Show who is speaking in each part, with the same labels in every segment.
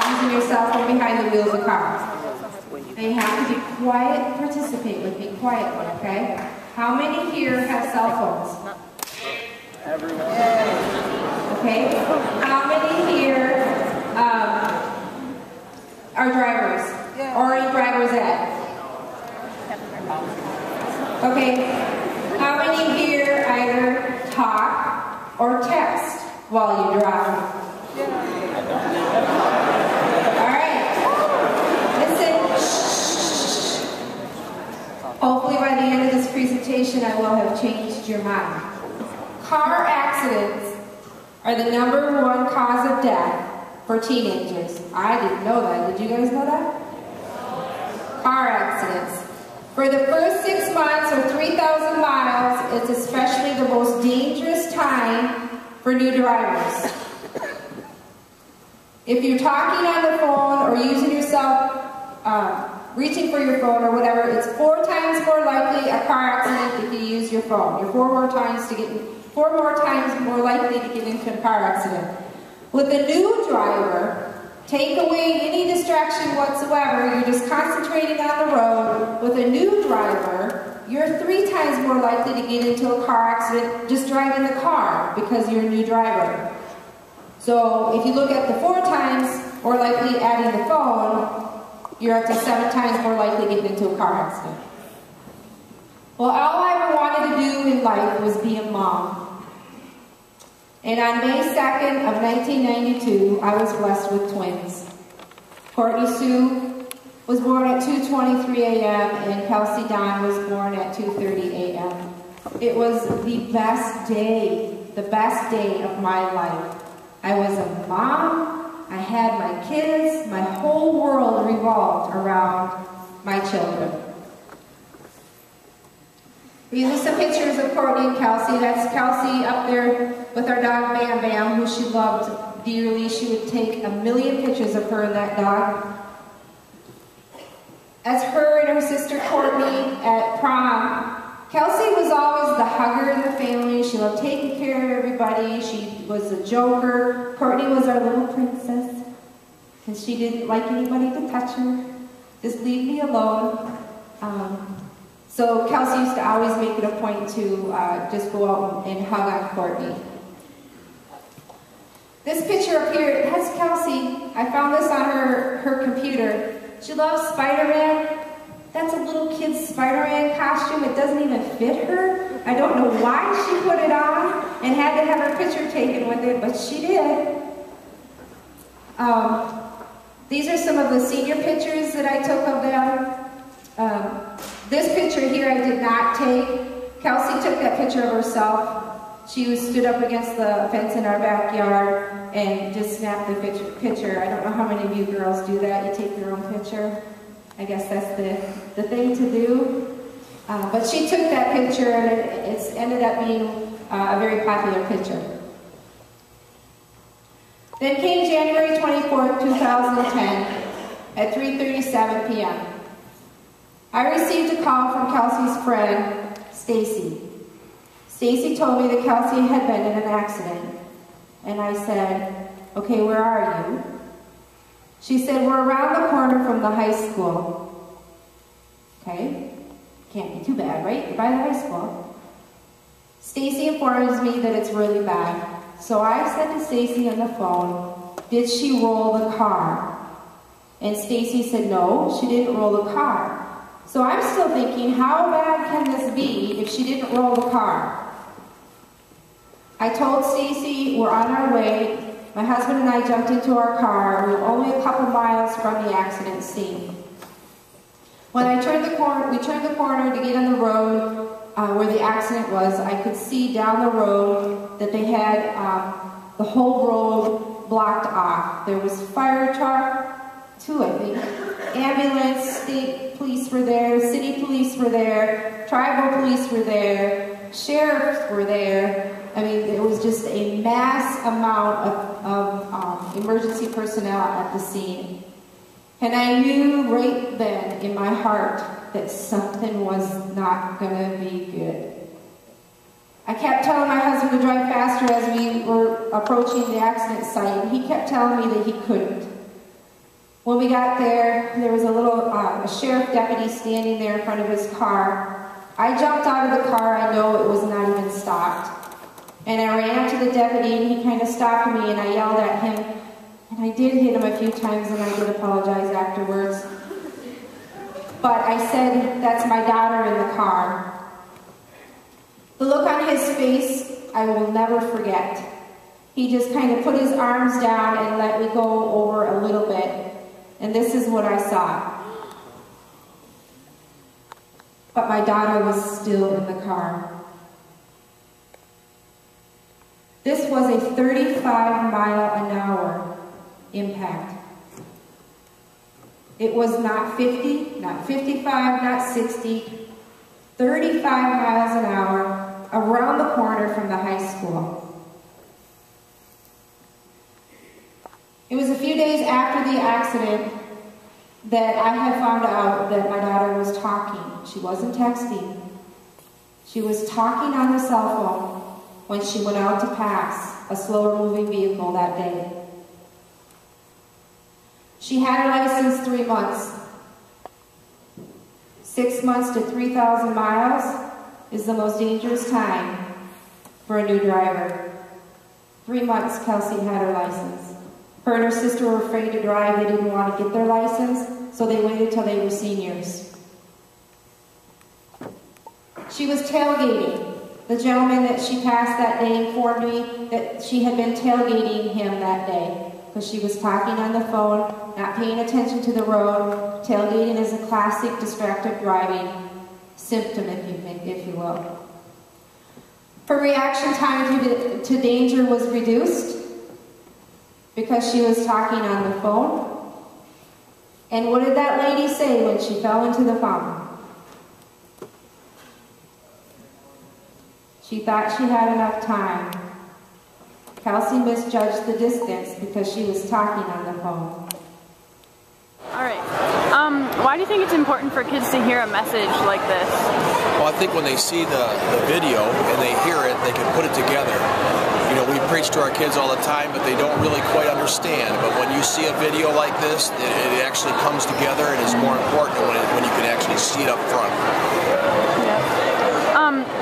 Speaker 1: using your cell phone behind the wheels of cars. And you have to be quiet, participate with me quietly, okay? How many here have cell phones?
Speaker 2: Everyone.
Speaker 1: Okay. How many here are drivers? Or in driver's ed? Okay. How many here either talk or text while you drive? Alright. Listen. Shh. Hopefully by the end of this presentation I will have changed your mind. Car accidents are the #1 cause of death for teenagers. I didn't know that. Did you guys know that? Car accidents. For the first 6 months or 3,000 miles, it's especially the most dangerous time for new drivers. If you're talking on the phone or using yourself, reaching for your phone or whatever, it's 4 times more likely a car accident if you use your phone. You're 4 more times more likely to get into a car accident. With a new driver, take away any distraction whatsoever. You're just concentrating on the road. With a new driver, you're 3 times more likely to get into a car accident just driving the car because you're a new driver. So if you look at the 4 times more likely adding the phone, you're up to 7 times more likely getting into a car accident. Well, all I ever wanted to do in life was be a mom. And on May 2nd of 1992, I was blessed with twins. Courtney Sue was born at 2:23 a.m. and Kelsey Dawn was born at 2:30 a.m. It was the best day of my life. I was a mom, I had my kids, my whole world revolved around my children. These are some pictures of Courtney and Kelsey. That's Kelsey up there with our dog Bam Bam, who she loved dearly. She would take 1,000,000 pictures of her and that dog. As her and her sister Courtney at prom, Kelsey was always the hugger in the family. She loved taking care of everybody. She was a joker. Courtney was our little princess because she didn't like anybody to touch her. Just leave me alone. So Kelsey used to always make it a point to just go out and hug on Courtney. This picture up here, that's Kelsey. I found this on her computer. She loves Spider-Man. That's a little kid's Spider-Man costume. It doesn't even fit her. I don't know why she put it on and had to have her picture taken with it, but she did. These are some of the senior pictures that I took of them. This picture here I did not take. Kelsey took that picture of herself. She was stood up against the fence in our backyard and just snapped the picture. I don't know how many of you girls do that. You take your own picture. I guess that's the thing to do. But she took that picture and it's ended up being a very popular picture. Then came January 24th, 2010 at 3:37 p.m. I received a call from Kelsey's friend, Stacy. Stacy told me that Kelsey had been in an accident. And I said, okay, where are you? She said, we're around the corner from the high school. Okay, can't be too bad, right? You're by the high school. Stacy informs me that it's really bad. So I said to Stacy on the phone, did she roll the car? And Stacy said, no, she didn't roll the car. So I'm still thinking, how bad can this be if she didn't roll the car? I told Stacy we're on our way. My husband and I jumped into our car. We were only a couple miles from the accident scene. When we turned the corner to get on the road where the accident was, I could see down the road that they had the whole road blocked off. There was fire truck, 2 I think, ambulance, state police were there, city police were there, tribal police were there, sheriffs were there. I mean, it was just a mass amount of emergency personnel at the scene. And I knew right then in my heart that something was not going to be good. I kept telling my husband to drive faster as we were approaching the accident site, and he kept telling me that he couldn't. When we got there, there was a sheriff deputy standing there in front of his car. I jumped out of the car. I know it was not even stopped. And I ran up to the deputy, and he kind of stopped me, and I yelled at him. And I did hit him a few times, and I did apologize afterwards. But I said, that's my daughter in the car. The look on his face, I will never forget. He just kind of put his arms down and let me go over a little bit. And this is what I saw. But my daughter was still in the car. This was a 35-mile-an-hour impact. It was not 50, not 55, not 60, 35 miles an hour around the corner from the high school. It was a few days after the accident that I had found out that my daughter was talking. She wasn't texting. She was talking on the cell phone when she went out to pass a slower moving vehicle that day. She had her license 3 months. 6 months to 3,000 miles is the most dangerous time for a new driver. 3 months Kelsey had her license. Her and her sister were afraid to drive. They didn't want to get their license, so they waited till they were seniors. She was tailgating. The gentleman that she passed that day informed me that she had been tailgating him that day because she was talking on the phone, not paying attention to the road. Tailgating is a classic distracted driving symptom, if you will. Her reaction time to danger was reduced because she was talking on the phone. And what did that lady say when she fell into the fountain? She thought she had enough time. Kelsey misjudged the distance because she was talking on the phone.
Speaker 3: All right. Why do you think it's important for kids to hear a message like this?
Speaker 4: Well, I think when they see the video and they hear it, they can put it together. You know, we preach to our kids all the time, but they don't really quite understand. But when you see a video like this, it actually comes together and is more important when you can actually see it up front.
Speaker 3: Yeah.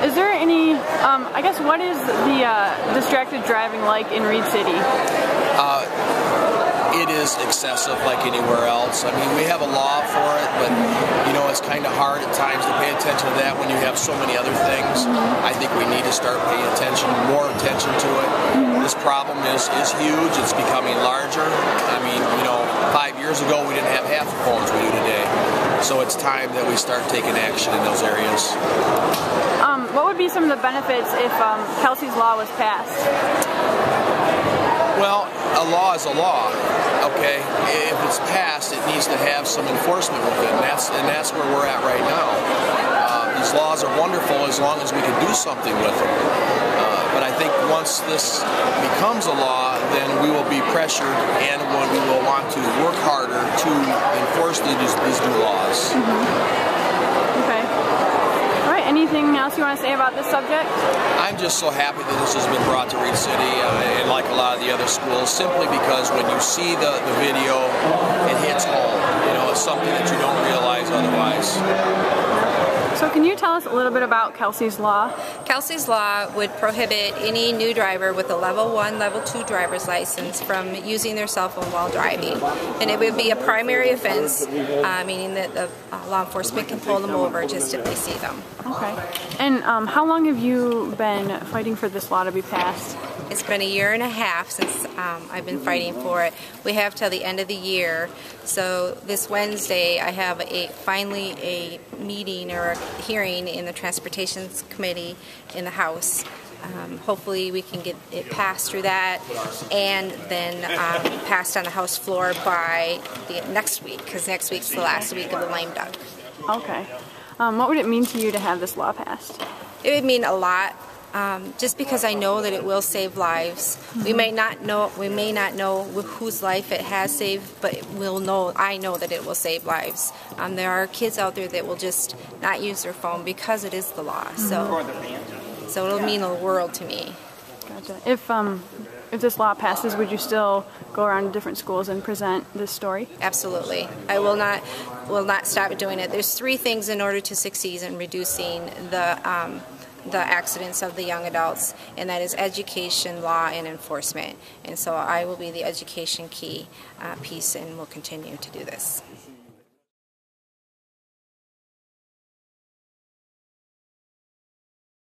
Speaker 3: Is there any, I guess, what is the distracted driving like in Reed City?
Speaker 4: It is excessive like anywhere else. I mean, we have a law for it, but, you know, it's kind of hard at times to pay attention to that when you have so many other things. I think we need to start paying more attention to it. This problem is huge. It's becoming larger. I mean, you know, 5 years ago we didn't have half the phones we do today. So it's time that we start taking action in those areas.
Speaker 3: What would be some of the benefits if Kelseys Law was passed?
Speaker 4: Well, a law is a law, okay? If it's passed, it needs to have some enforcement with it, and that's where we're at right now. These laws are wonderful as long as we can do something with them. But I think once this becomes a law, then we will be pressured and we will want to work harder to enforce these new laws.
Speaker 3: Okay. All right, anything else you want to say about this subject?
Speaker 4: I'm just so happy that this has been brought to Reed City, and like a lot of the other schools, simply because when you see the video, it hits home. You know, it's something that you don't realize otherwise.
Speaker 3: So can you tell us a little bit about Kelseys Law?
Speaker 5: Kelseys Law would prohibit any new driver with a Level 1, Level 2 driver's license from using their cell phone while driving. And it would be a primary offense, meaning that the law enforcement can pull them over just if they see them.
Speaker 3: Okay. And how long have you been fighting for this law to be passed?
Speaker 5: It's been 1.5 years since I've been fighting for it. We have till the end of the year. So this Wednesday I have finally a meeting or a hearing in the Transportation Committee in the House. Hopefully we can get it passed through that and then passed on the House floor by next week, because next week's the last week of the lame duck.
Speaker 3: Okay. What would it mean to you to have this law passed?
Speaker 5: It would mean a lot. Just because I know that it will save lives. We may not know whose life it has saved, but I know that it will save lives. There are kids out there that will just not use their phone because it is the law. So it'll mean the world to me.
Speaker 3: Gotcha. If this law passes, would you still go around to different schools and present this story?
Speaker 5: Absolutely. I will not stop doing it. There's 3 things in order to succeed in reducing the accidents of the young adults, and that is education, law, and enforcement. And so I will be the education key piece and will continue to do this.